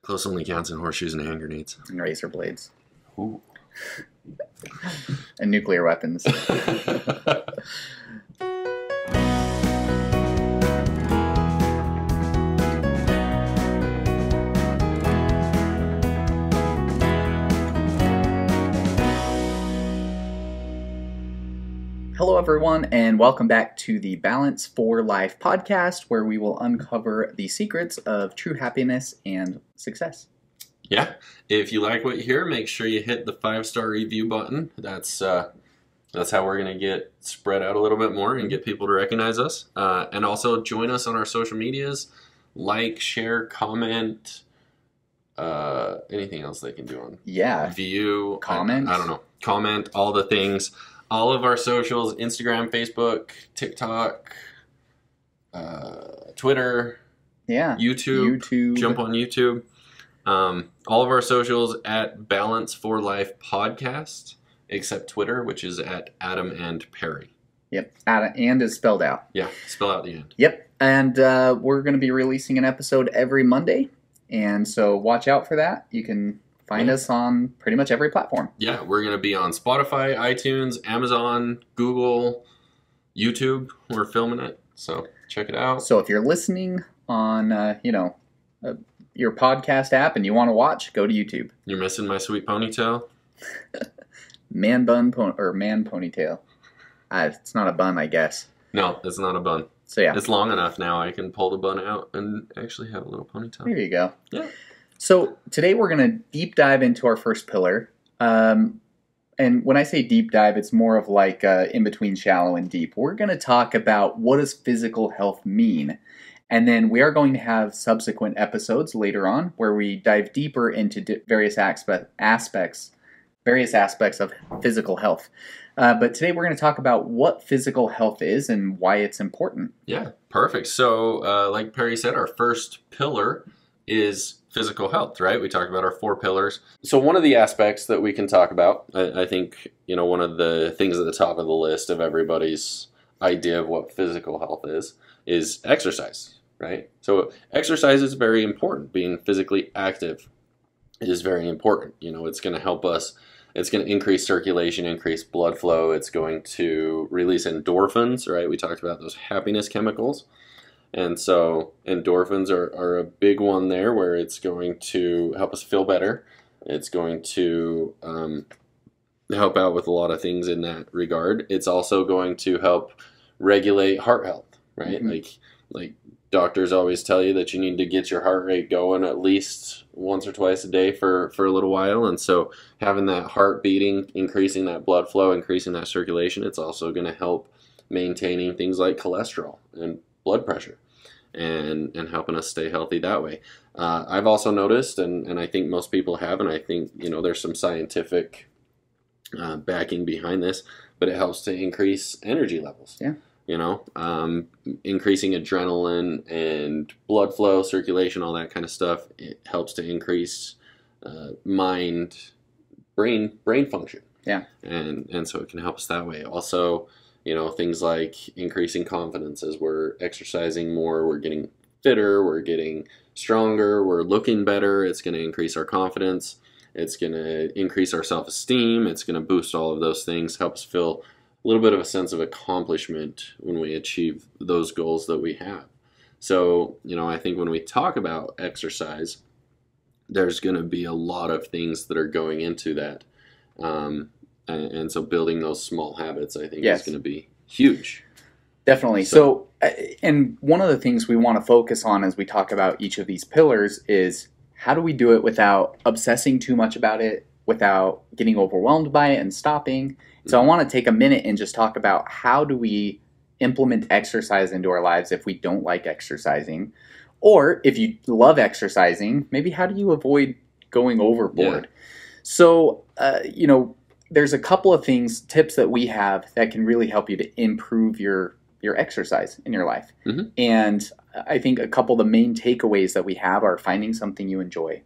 Close only counts in horseshoes and hand grenades. And razor blades. Ooh. And nuclear weapons. Hello, everyone, and welcome back to the Balance for Life podcast, where we will uncover the secrets of true happiness and success. Yeah. If you like what you hear, make sure you hit the 5-star review button. That's how we're going to get spread out a little bit more and get people to recognize us. And also join us on our social medias. Like, share, comment, anything else they can do on. Yeah. View. Comment. I don't know. Comment, all the things. All of our socials, Instagram, Facebook, TikTok, Twitter, YouTube. Jump on YouTube. All of our socials at Balance for Life Podcast, except Twitter, which is at Adam and Perry. Yep. And is spelled out. Yeah, spell out the end. Yep. And we're going to be releasing an episode every Monday. And so watch out for that. You can find us on pretty much every platform. Yeah, we're going to be on Spotify, iTunes, Amazon, Google, YouTube. We're filming it, so check it out. So if you're listening on, your podcast app and you want to watch, go to YouTube. You're missing my sweet ponytail? Man ponytail. It's not a bun, I guess. No, it's not a bun. So yeah. It's long enough now I can pull the bun out and actually have a little ponytail. There you go. Yeah. So today we're going to deep dive into our first pillar. And when I say deep dive, it's more of like in between shallow and deep. We're going to talk about what does physical health mean. And then we are going to have subsequent episodes later on where we dive deeper into various aspects of physical health. But today we're going to talk about what physical health is and why it's important. Yeah, perfect. So like Perry said, our first pillar is physical health, right? We talked about our 4 pillars. So one of the aspects that we can talk about, I think, one of the things at the top of the list of everybody's idea of what physical health is exercise, right? So exercise is very important. Being physically active is very important. It's going to help us. It's going to increase circulation, increase blood flow. It's going to release endorphins, right? We talked about those happiness chemicals. And so endorphins are a big one there, where it's going to help us feel better. It's going to help out with a lot of things in that regard. It's also going to help regulate heart health, right? Mm-hmm. Like doctors always tell you that you need to get your heart rate going at least once or twice a day for a little while. And so having that heart beating, increasing that blood flow, increasing that circulation, it's also going to help maintaining things like cholesterol and blood pressure and helping us stay healthy that way. I've also noticed, and I think most people have, and I think, there's some scientific backing behind this, but it helps to increase energy levels. Yeah. Increasing adrenaline and blood flow, circulation, all that kind of stuff. It helps to increase brain function. Yeah. And so it can help us that way. Also, things like increasing confidence as we're exercising more, we're getting fitter, we're getting stronger, we're looking better. It's going to increase our confidence. It's going to increase our self-esteem. It's going to boost all of those things, help us feel a little bit of a sense of accomplishment when we achieve those goals that we have. So, I think when we talk about exercise, there's going to be a lot of things that are going into that. And so building those small habits, I think, is going to be huge. Definitely. So, and one of the things we want to focus on as we talk about each of these pillars is how do we do it without obsessing too much about it, without getting overwhelmed by it and stopping. So I want to take a minute and just talk about how do we implement exercise into our lives if we don't like exercising, or if you love exercising, maybe how do you avoid going overboard? Yeah. So, there's a couple of tips that we have that can really help you to improve your exercise in your life. Mm-hmm. And I think a couple of the main takeaways that we have are finding something you enjoy.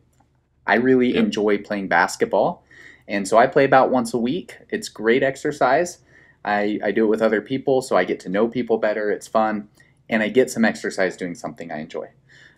I really enjoy playing basketball. And so I play about once a week. It's great exercise. I do it with other people, so I get to know people better. It's fun. And I get some exercise doing something I enjoy.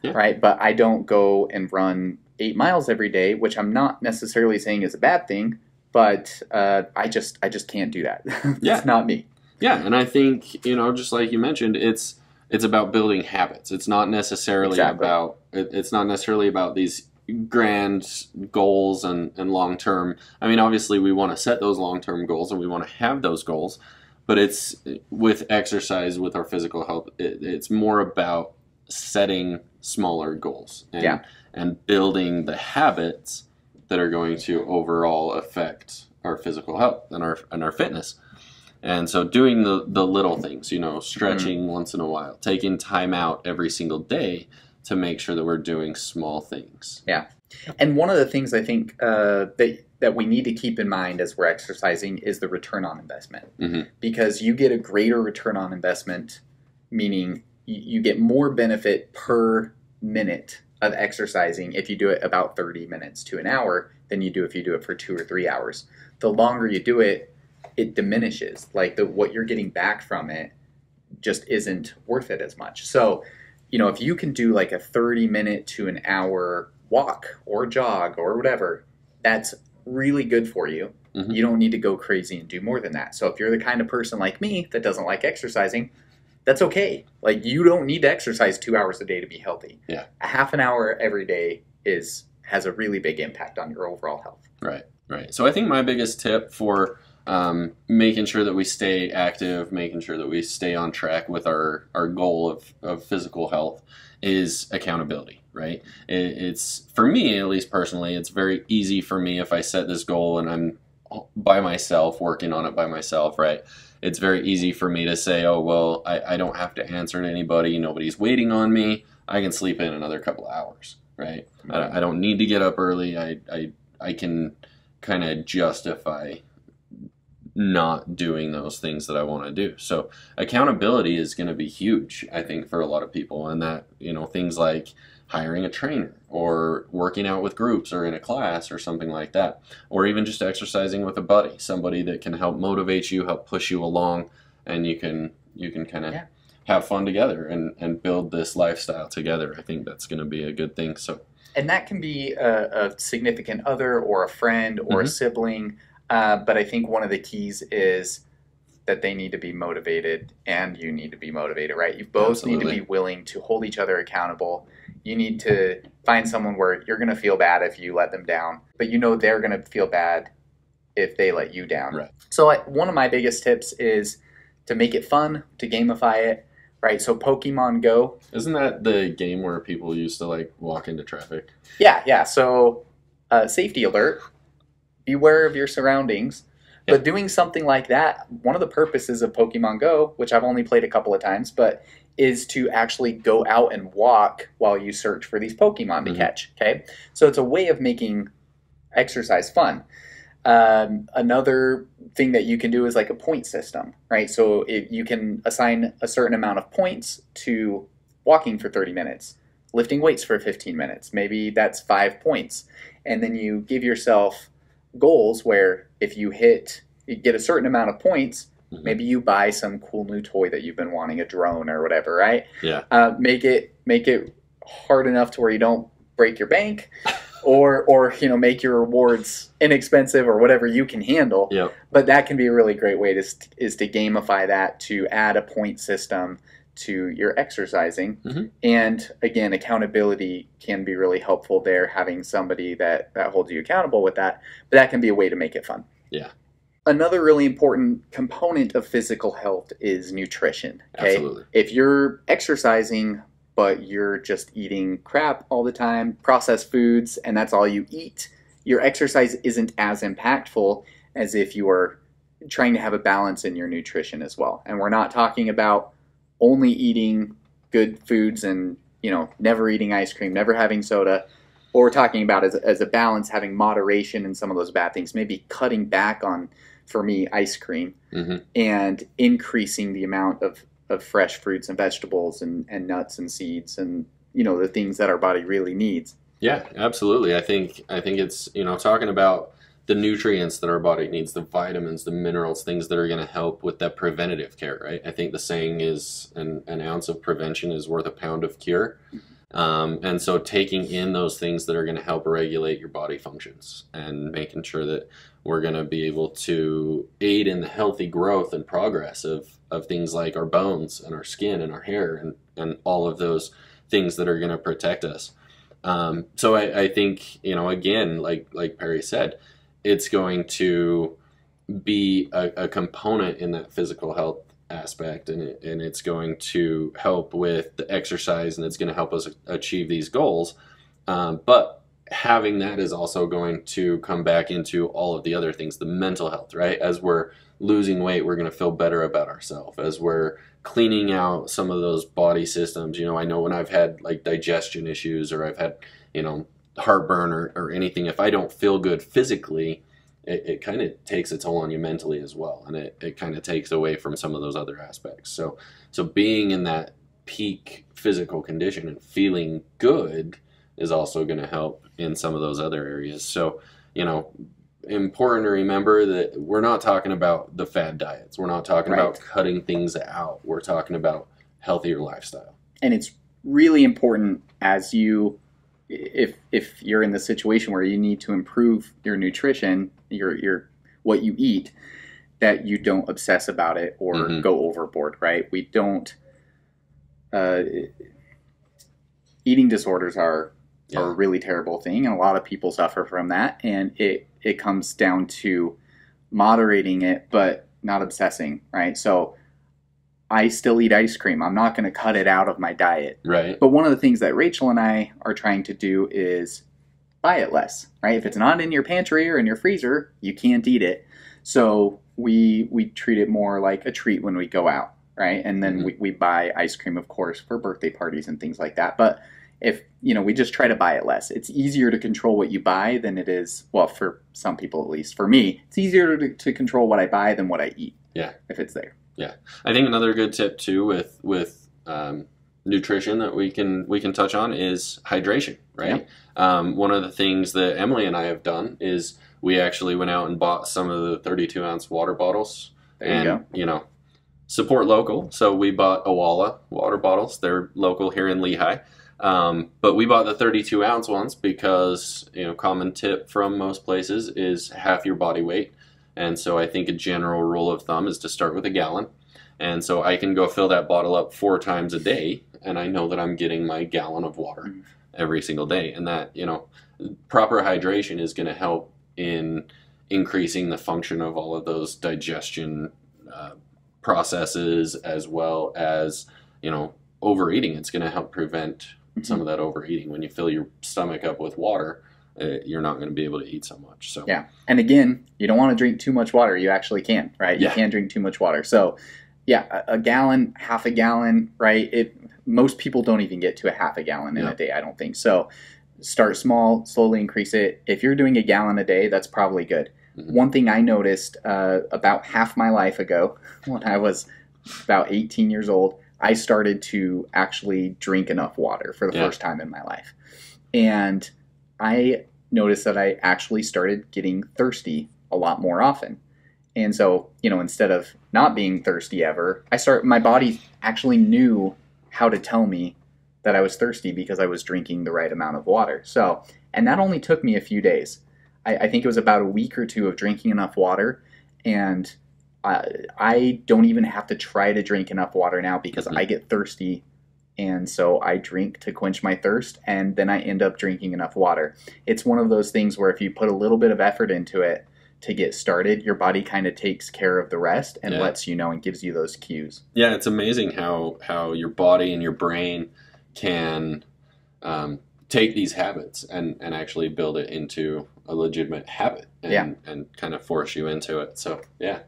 Right? But I don't go and run 8 miles every day, which I'm not necessarily saying is a bad thing, but I just can't do that. Yeah. It's not me. Yeah, and I think, just like you mentioned, it's about building habits. It's not necessarily about these grand goals and long-term. I mean, obviously we want to set those long-term goals and we want to have those goals, but it's with exercise, with our physical health, it's more about setting smaller goals and building the habits that are going to overall affect our physical health and our fitness. And so doing the little things, stretching once in a while, taking time out every single day to make sure that we're doing small things. Yeah. And one of the things I think that we need to keep in mind as we're exercising is the return on investment. Mm-hmm. Because you get a greater return on investment, meaning you get more benefit per minute of exercising if you do it about 30 minutes to an hour than you do if you do it for 2 or 3 hours. The longer you do it, it diminishes. Like what you're getting back from it just isn't worth it as much. So, if you can do like a 30-minute to an hour walk or jog or whatever, that's really good for you. Mm-hmm. You don't need to go crazy and do more than that. So if you're the kind of person like me that doesn't like exercising, that's okay. Like, you don't need to exercise 2 hours a day to be healthy. Yeah. A half an hour every day has a really big impact on your overall health. Right. So I think my biggest tip for making sure that we stay active, making sure that we stay on track with our goal of physical health is accountability, right? It's, for me, at least personally, it's very easy for me if I set this goal and I'm by myself, working on it by myself, right? It's very easy for me to say, oh, well, I don't have to answer to anybody. Nobody's waiting on me. I can sleep in another couple of hours, right? I don't need to get up early. I can kind of justify not doing those things that I want to do. So accountability is going to be huge, I think, for a lot of people. And that, things like hiring a trainer or working out with groups or in a class or something like that, or even just exercising with a buddy, somebody that can help motivate you, help push you along, and you can kind of have fun together and build this lifestyle together. I think that's going to be a good thing. So, and that can be a significant other or a friend or a sibling. But I think one of the keys is that they need to be motivated and you need to be motivated, right? You both need to be willing to hold each other accountable. You need to find someone where you're going to feel bad if you let them down, but they're going to feel bad if they let you down. Right. So one of my biggest tips is to make it fun, to gamify it, right? So Pokemon Go. Isn't that the game where people used to walk into traffic? Yeah. So safety alert. Beware of your surroundings. But doing something like that, one of the purposes of Pokemon Go, which I've only played a couple of times, but is to actually go out and walk while you search for these Pokemon to catch. Okay, so it's a way of making exercise fun. Another thing that you can do is like a point system, right? So you can assign a certain amount of points to walking for 30 minutes, lifting weights for 15 minutes. Maybe that's 5 points. And then you give yourself goals where if you get a certain amount of points, maybe you buy some cool new toy that you've been wanting, a drone or whatever, right? Yeah. Make it hard enough to where you don't break your bank, or make your rewards inexpensive or whatever you can handle. Yep. But that can be a really great way is to gamify that, to add a point system to your exercising. And again, accountability can be really helpful there, having somebody that holds you accountable with that, but that can be a way to make it fun. Yeah. Another really important component of physical health is nutrition. Okay? Absolutely. If you're exercising but you're just eating crap all the time, processed foods, and that's all you eat, your exercise isn't as impactful as if you are trying to have a balance in your nutrition as well. And we're not talking about only eating good foods and never eating ice cream, never having soda. What we're talking about as a balance, having moderation in some of those bad things, maybe cutting back on, for me, ice cream, and increasing the amount of fresh fruits and vegetables and nuts and seeds and the things that our body really needs. Yeah, absolutely. I think it's talking about the nutrients that our body needs, the vitamins, the minerals, things that are going to help with that preventative care, right? I think the saying is an ounce of prevention is worth a pound of cure. And so taking in those things that are going to help regulate your body functions and making sure that we're going to be able to aid in the healthy growth and progress of things like our bones and our skin and our hair and all of those things that are going to protect us. So I think, again, like Perry said, it's going to be a component in that physical health aspect, and it's going to help with the exercise, and it's going to help us achieve these goals. But having that is also going to come back into all of the other things, the mental health, right? As we're losing weight, we're going to feel better about ourselves. As we're cleaning out some of those body systems, I know when I've had like digestion issues, or I've had, heartburn or anything, if I don't feel good physically, it kind of takes a toll on you mentally as well. And it kind of takes away from some of those other aspects. So being in that peak physical condition and feeling good is also going to help in some of those other areas. So, important to remember that we're not talking about the fad diets. We're not talking about cutting things out. We're talking about healthier lifestyle. And it's really important as if you're in the situation where you need to improve your nutrition, your what you eat, that you don't obsess about it or go overboard, right? We don't. Eating disorders are a really terrible thing, and a lot of people suffer from that. And it comes down to moderating it, but not obsessing, right? So I still eat ice cream. I'm not going to cut it out of my diet. Right. But one of the things that Rachel and I are trying to do is buy it less, right? If it's not in your pantry or in your freezer, you can't eat it. So we treat it more like a treat when we go out, right? And then we buy ice cream, of course, for birthday parties and things like that. But if, we just try to buy it less. It's easier to control what you buy than it is, well, for some people at least. For me, it's easier to control what I buy than what I eat. Yeah. If it's there. Yeah. I think another good tip too with nutrition that we can touch on is hydration, right? Yep. One of the things that Emily and I have done is we actually went out and bought some of the 32-ounce water bottles. There you go. Support local. So we bought Owala water bottles. They're local here in Lehigh. But we bought the 32-ounce ones because, common tip from most places is half your body weight. And so I think a general rule of thumb is to start with a gallon. And so I can go fill that bottle up 4 times a day, and I know that I'm getting my gallon of water every single day. And that, proper hydration is going to help in increasing the function of all of those digestion processes, as well as, overeating. It's going to help prevent some of that overeating. When you fill your stomach up with water, you're not going to be able to eat so much. So yeah, and again, you don't want to drink too much water. You actually can, right? You can drink too much water. So yeah, a gallon, half a gallon, right? Most people don't even get to a half a gallon in a day, I don't think. So start small, slowly increase it. If you're doing a gallon a day, that's probably good. One thing I noticed about half my life ago, when I was about 18 years old, I started to actually drink enough water for the first time in my life. And I noticed that I actually started getting thirsty a lot more often. And so, instead of not being thirsty ever, my body actually knew how to tell me that I was thirsty because I was drinking the right amount of water. So, and that only took me a few days. I think it was about a week or two of drinking enough water, and I don't even have to try to drink enough water now because I get thirsty. And so I drink to quench my thirst, and then I end up drinking enough water. It's one of those things where if you put a little bit of effort into it to get started, your body kind of takes care of the rest and lets you know and gives you those cues. Yeah, it's amazing how your body and your brain can take these habits and actually build it into a legitimate habit and kind of force you into it. So, yeah,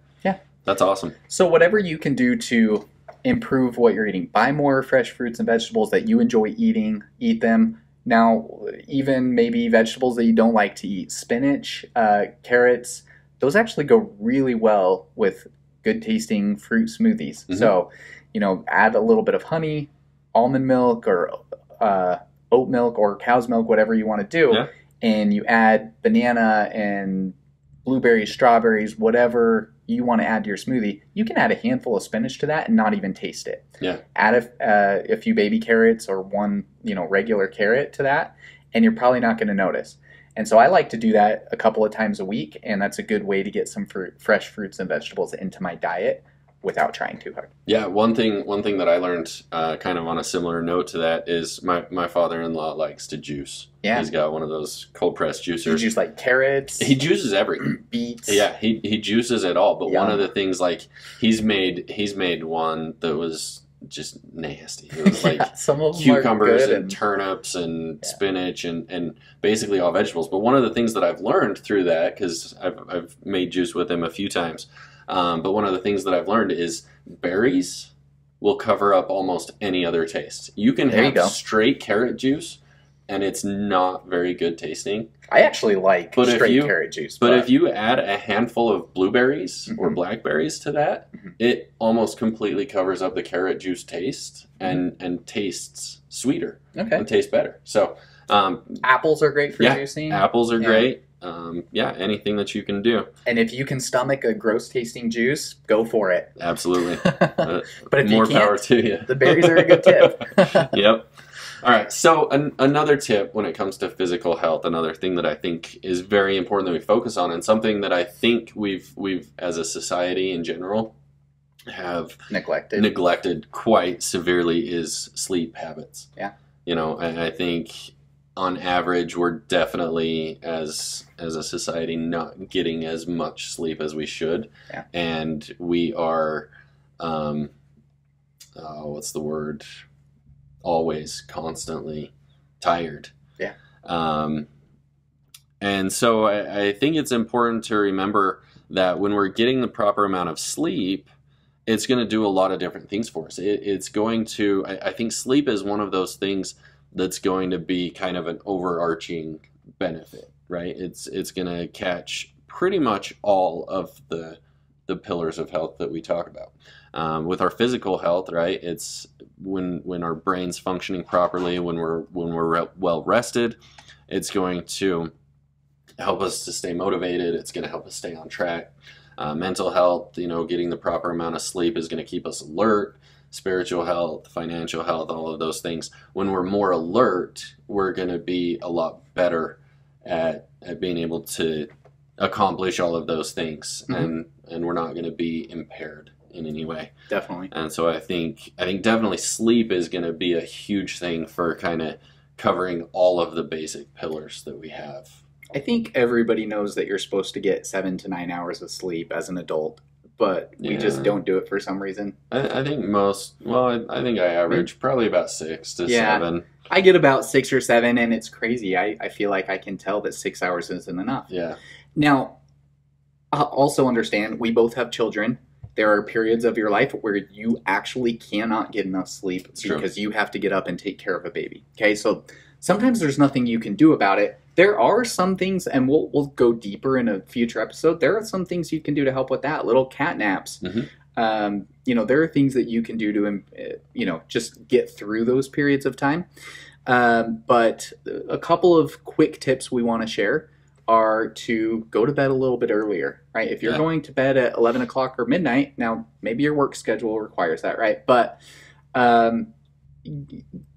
that's awesome. So whatever you can do to improve what you're eating. Buy more fresh fruits and vegetables that you enjoy eating. Eat them. Now, even maybe vegetables that you don't like to eat. Spinach, carrots, those actually go really well with good tasting fruit smoothies. So, add a little bit of honey, almond milk, or oat milk, or cow's milk, whatever you want to do. And you add banana and blueberries, strawberries, whatever you want to add to your smoothie, you can add a handful of spinach to that and not even taste it. Yeah. Add a few baby carrots or one, regular carrot to that, and you're probably not going to notice. And so I like to do that a couple of times a week, and that's a good way to get some fresh fruits and vegetables into my diet without trying too hard. Yeah, one thing that I learned, kind of on a similar note to that, is my father-in-law likes to juice. Yeah, he's got one of those cold pressed juicers. He juices like carrots. He juices everything. Beets. Yeah, he juices it all. But one of the things, like he's made one that was just nasty. It was like some of them cucumbers and turnips and spinach and basically all vegetables. But one of the things that I've learned through that, because I've made juice with him a few times. But one of the things that I've learned is berries will cover up almost any other taste. You can have straight carrot juice, and it's not very good tasting. I actually like straight carrot juice. But if you add a handful of blueberries or blackberries to that, it almost completely covers up the carrot juice taste and tastes sweeter and tastes better. So apples are great for juicing. Apples are great. Anything that you can do. And if you can stomach a gross tasting juice, go for it. Absolutely. But if more you can't, power to you. The berries are a good tip. Yep. All right. So another tip when it comes to physical health, another thing that I think is very important that we focus on, and something that I think we've as a society in general have neglected quite severely, is sleep habits. Yeah. I think on average, we're definitely, as a society, not getting as much sleep as we should. Yeah. And we are, what's the word? Always, constantly tired. Yeah. And so I think it's important to remember that when we're getting the proper amount of sleep, it's going to do a lot of different things for us. It's going to, I think sleep is one of those things that's going to be kind of an overarching benefit, right? It's going to catch pretty much all of the pillars of health that we talk about. With our physical health, right? It's when our brain's functioning properly, when we're well rested, it's going to help us to stay motivated. It's going to help us stay on track. Mental health, getting the proper amount of sleep is going to keep us alert. Spiritual health, financial health, all of those things. When we're more alert, we're going to be a lot better at being able to accomplish all of those things, and we're not going to be impaired in any way. Definitely. And so I think definitely sleep is going to be a huge thing for kind of covering all of the basic pillars that we have. I think everybody knows that you're supposed to get 7 to 9 hours of sleep as an adult, but we just don't do it for some reason. I think I think I average probably about 6 to 7. I get about 6 or 7, and it's crazy. I feel like I can tell that 6 hours isn't enough. Yeah. Now, I also understand we both have children. There are periods of your life where you actually cannot get enough sleep because you have to get up and take care of a baby. Okay, so sometimes there's nothing you can do about it. There are some things, and we'll go deeper in a future episode. There are some things you can do to help with that. Little cat naps. There are things that you can do to, just get through those periods of time. But a couple of quick tips we want to share are to go to bed a little bit earlier, right? If you're going to bed at 11 o'clock or midnight, now maybe your work schedule requires that, right? But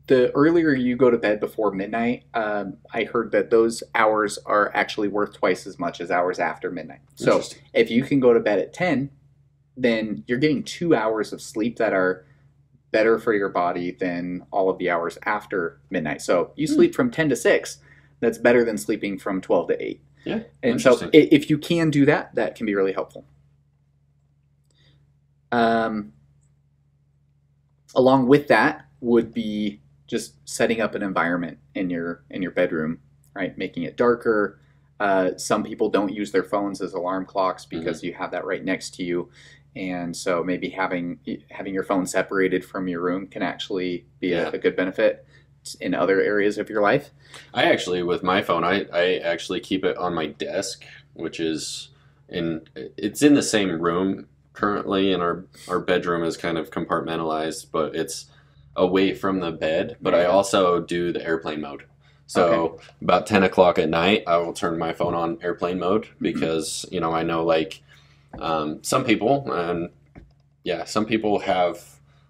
the earlier you go to bed before midnight, I heard that those hours are actually worth twice as much as hours after midnight. So if you can go to bed at 10, then you're getting 2 hours of sleep that are better for your body than all of the hours after midnight. So you sleep from 10 to 6. That's better than sleeping from 12 to 8. Yeah. And so if you can do that, that can be really helpful. Along with that would be just setting up an environment in your bedroom, right? Making it darker. Some people don't use their phones as alarm clocks because you have that right next to you. And so maybe having your phone separated from your room can actually be a good benefit in other areas of your life. I actually, with my phone, I actually keep it on my desk, which is it's in the same room currently, and our bedroom is kind of compartmentalized, but it's away from the bed. But I also do the airplane mode. So about 10 o'clock at night, I will turn my phone on airplane mode because, I know, like, Some people, and yeah, some people have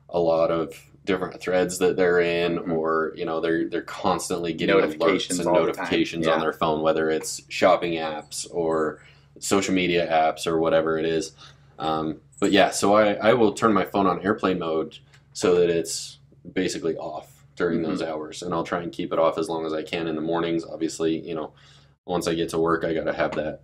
a lot of different threads that they're in, or they're constantly getting alerts and notifications on their phone, whether it's shopping apps or social media apps or whatever it is. But yeah, so I will turn my phone on airplane mode so that it's basically off during those hours, and I'll try and keep it off as long as I can in the mornings. Obviously, once I get to work, I got to have that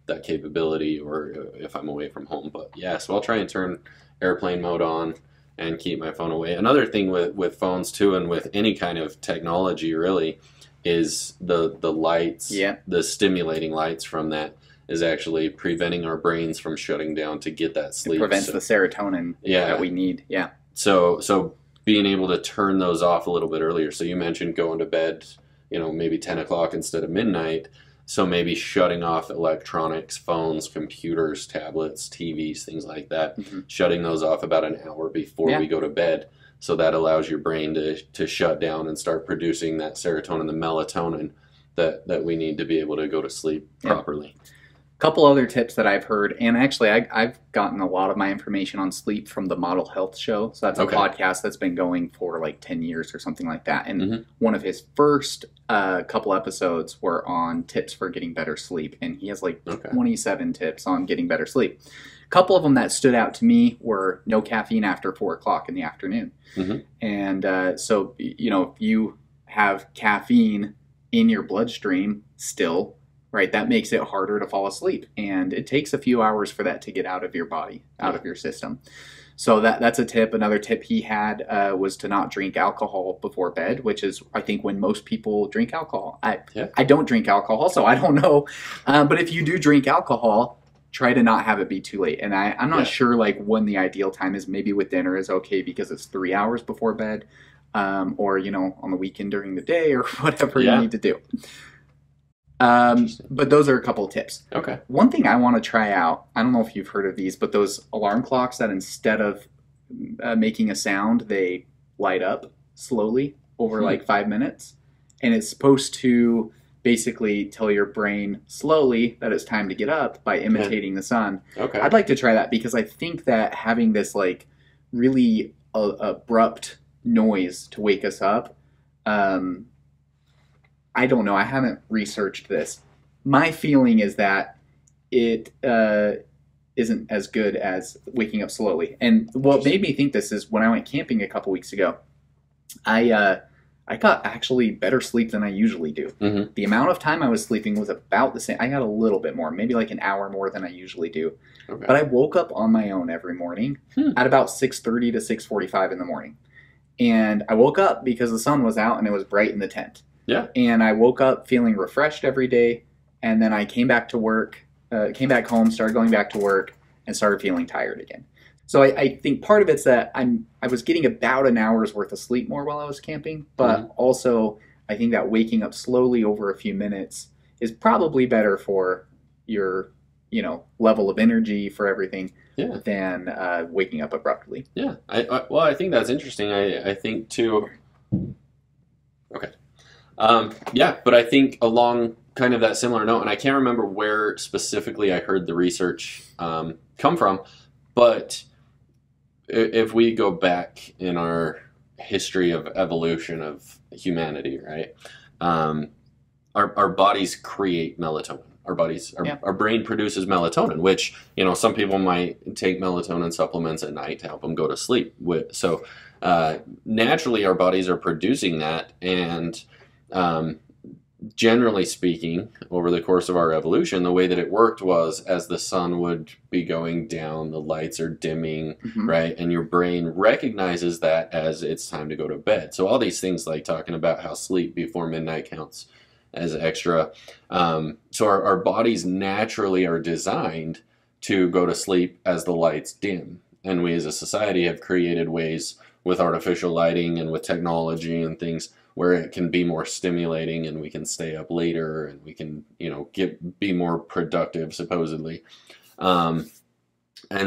that capability, or if I'm away from home. But yeah, so I'll try and turn airplane mode on and keep my phone away. Another thing with phones too, and with any kind of technology really, is the lights, the stimulating lights from that is actually preventing our brains from shutting down to get that sleep. It prevents the serotonin that we need. Yeah. So being able to turn those off a little bit earlier. So you mentioned going to bed, maybe 10 o'clock instead of midnight. So maybe shutting off electronics, phones, computers, tablets, TVs, things like that, shutting those off about an hour before we go to bed. So that allows your brain to shut down and start producing that serotonin, the melatonin that we need to be able to go to sleep properly. Couple other tips that I've heard, and actually I've gotten a lot of my information on sleep from the Model Health Show. So that's a podcast that's been going for like 10 years or something like that. And one of his first couple episodes were on tips for getting better sleep. And he has like 27 tips on getting better sleep. A couple of them that stood out to me were no caffeine after 4 o'clock in the afternoon. And so, if you have caffeine in your bloodstream still, right, that makes it harder to fall asleep, and it takes a few hours for that to get out of your body, out of your system. So that's a tip. Another tip he had was to not drink alcohol before bed, which is, I think, when most people drink alcohol. I don't drink alcohol, so I don't know. But if you do drink alcohol, try to not have it be too late. And I'm not sure like when the ideal time is. Maybe with dinner is okay because it's 3 hours before bed, or on the weekend during the day, or whatever you need to do. But those are a couple of tips. Okay. One thing I want to try out, I don't know if you've heard of these, but those alarm clocks that instead of making a sound, they light up slowly over like 5 minutes. And it's supposed to basically tell your brain slowly that it's time to get up by imitating the sun. Okay. I'd like to try that because I think that having this like really abrupt noise to wake us up, I don't know. I haven't researched this. My feeling is that it isn't as good as waking up slowly. And what made me think this is when I went camping a couple weeks ago, I got actually better sleep than I usually do. The amount of time I was sleeping was about the same. I got a little bit more, maybe like an hour more than I usually do. But I woke up on my own every morning at about 6:30 to 6:45 in the morning. And I woke up because the sun was out and it was bright in the tent. Yeah. And I woke up feeling refreshed every day, and then I came back home, started going back to work, and started feeling tired again. So I think part of it's that I was getting about an hour's worth of sleep more while I was camping, but also I think that waking up slowly over a few minutes is probably better for your level of energy for everything than waking up abruptly. Yeah. I think that's interesting. I think too. Okay. But I think along kind of that similar note, and I can't remember where specifically I heard the research come from, but if we go back in our history of evolution of humanity, right, our bodies create melatonin. Our brain produces melatonin, which, some people might take melatonin supplements at night to help them go to sleep. So naturally our bodies are producing that, and generally speaking, over the course of our evolution, the way that it worked was as the sun would be going down, the lights are dimming, right? And your brain recognizes that as it's time to go to bed. So all these things like talking about how sleep before midnight counts as extra. So our bodies naturally are designed to go to sleep as the lights dim. And we as a society have created ways with artificial lighting and with technology and things where it can be more stimulating and we can stay up later and we can, be more productive, supposedly. And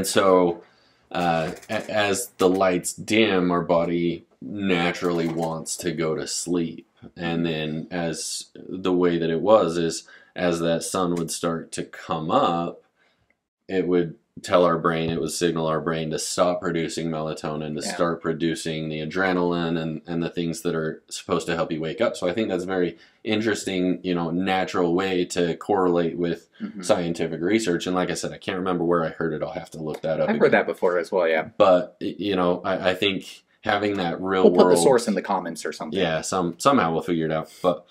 so as the lights dim, our body naturally wants to go to sleep. And then as the way that it was is as that sun would start to come up, it would tell our brain, it would signal our brain to stop producing melatonin, to Yeah. start producing the adrenaline and the things that are supposed to help you wake up. So I think that's a very interesting, natural way to correlate with scientific research. And like I said, I can't remember where I heard it. I'll have to look that up. I've heard that before as well, yeah. But, I think having that real We'll put world... the source in the comments or something. Yeah, somehow we'll figure it out. But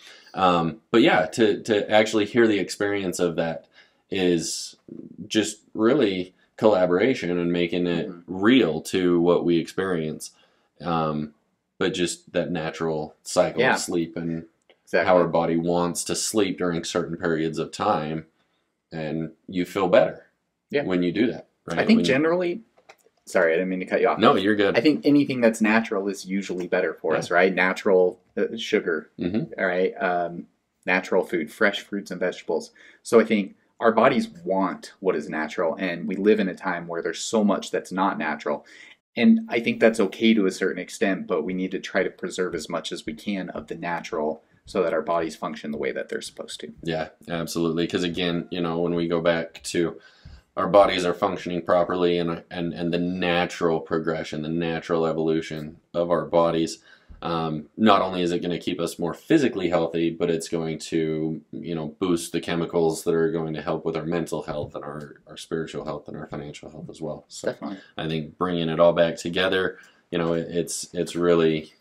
yeah, to actually hear the experience of that is just really collaboration and making it real to what we experience. But just that natural cycle of sleep and how our body wants to sleep during certain periods of time, and you feel better when you do that. Right? I think generally... Sorry, I didn't mean to cut you off. No, you're good. I think anything that's natural is usually better for us, right? Natural sugar, all right? Natural food, fresh fruits and vegetables. So I think our bodies want what is natural, and we live in a time where there's so much that's not natural. And I think that's okay to a certain extent, but we need to try to preserve as much as we can of the natural so that our bodies function the way that they're supposed to. Yeah, absolutely. Because again, when we go back to... our bodies are functioning properly, and the natural progression, the natural evolution of our bodies, not only is it going to keep us more physically healthy, but it's going to, boost the chemicals that are going to help with our mental health and our spiritual health and our financial health as well. So definitely. I think bringing it all back together, it's really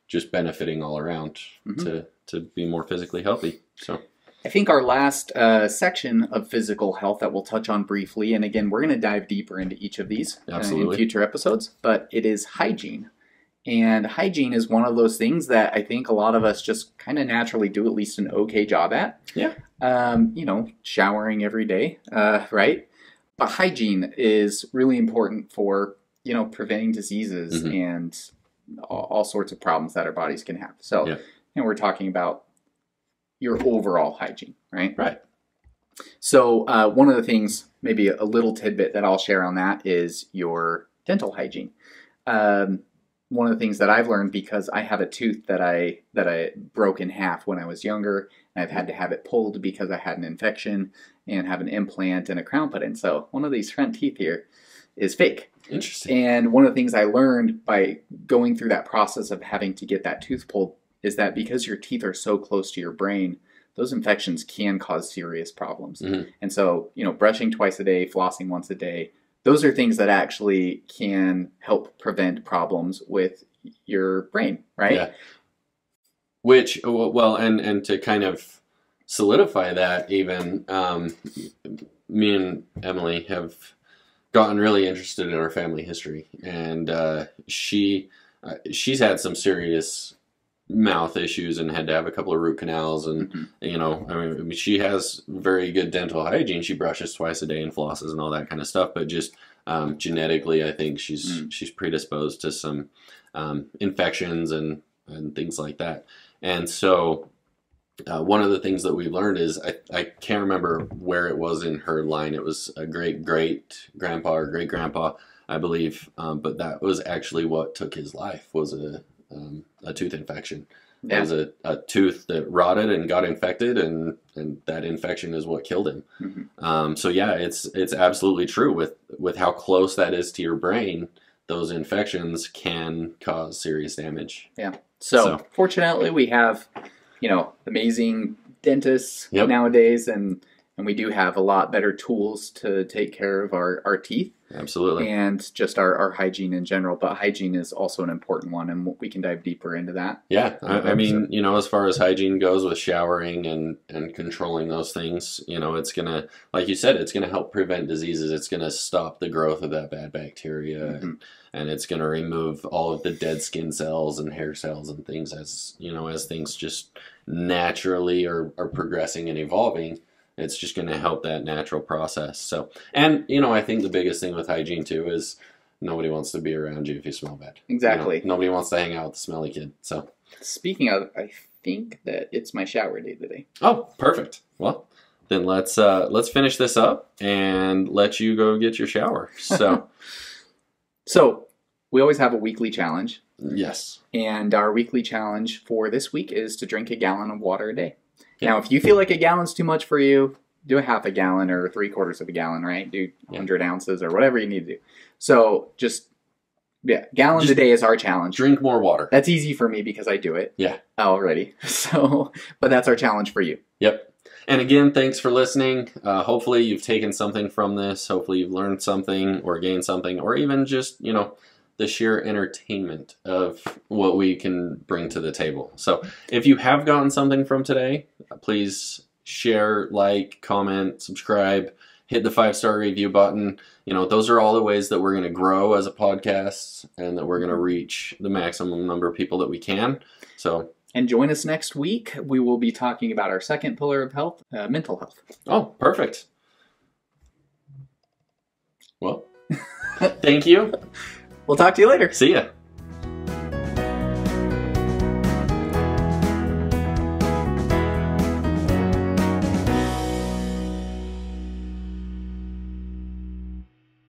just benefiting all around to be more physically healthy. So I think our last section of physical health that we'll touch on briefly, and again, we're going to dive deeper into each of these in future episodes, but it is hygiene. And hygiene is one of those things that I think a lot of us just kind of naturally do at least an okay job at. Yeah. Showering every day, right? But hygiene is really important for, preventing diseases and all sorts of problems that our bodies can have. So, we're talking about your overall hygiene, right? Right. So one of the things, maybe a little tidbit that I'll share on that is your dental hygiene. One of the things that I've learned, because I have a tooth that I broke in half when I was younger, and I've had to have it pulled because I had an infection and have an implant and a crown put in. So one of these front teeth here is fake. Interesting. And one of the things I learned by going through that process of having to get that tooth pulled is that because your teeth are so close to your brain, those infections can cause serious problems. And so, brushing twice a day, flossing once a day, those are things that actually can help prevent problems with your brain, right? Yeah. Which, well, and to kind of solidify that even, me and Emily have gotten really interested in our family history. And she's had some serious mouth issues and had to have a couple of root canals, and she has very good dental hygiene. She brushes twice a day and flosses and all that kind of stuff, but just genetically I think she's predisposed to some infections and things like that. And so one of the things that we learned is I can't remember where it was in her line. It was a great grandpa or great grandpa, I believe, but that was actually what took his life, was a tooth infection. Yeah. It was a tooth that rotted and got infected, and that infection is what killed him. So yeah, it's absolutely true with how close that is to your brain. Those infections can cause serious damage. Yeah. So fortunately, we have amazing dentists nowadays, and we do have a lot better tools to take care of our teeth. Absolutely. And just our hygiene in general. But hygiene is also an important one, and we can dive deeper into that. Yeah. I mean, as far as hygiene goes with showering and controlling those things, it's going to, like you said, it's going to help prevent diseases. It's going to stop the growth of that bad bacteria, and it's going to remove all of the dead skin cells and hair cells and things as things just naturally are progressing and evolving. It's just going to help that natural process. So, and, I think the biggest thing with hygiene, too, is nobody wants to be around you if you smell bad. Exactly. Nobody wants to hang out with the smelly kid. So, speaking of, I think that it's my shower day today. Oh, perfect. Well, then let's finish this up and let you go get your shower. So, so we always have a weekly challenge. Yes. And our weekly challenge for this week is to drink a gallon of water a day. Now, if you feel like a gallon's too much for you, do a half a gallon or 3/4 of a gallon, right? Do 100 ounces or whatever you need to do. So just, gallons a day is our challenge. Drink more water. That's easy for me because I do it. Yeah. Already. So, but that's our challenge for you. Yep. And again, thanks for listening. Hopefully you've taken something from this. Hopefully you've learned something or gained something, or even just, the sheer entertainment of what we can bring to the table. So if you have gotten something from today, please share, like, comment, subscribe, hit the 5-star review button. Those are all the ways that we're going to grow as a podcast and that we're going to reach the maximum number of people that we can. So, and join us next week. We will be talking about our second pillar of health, mental health. Oh, perfect. Well, thank you. We'll talk to you later. See ya.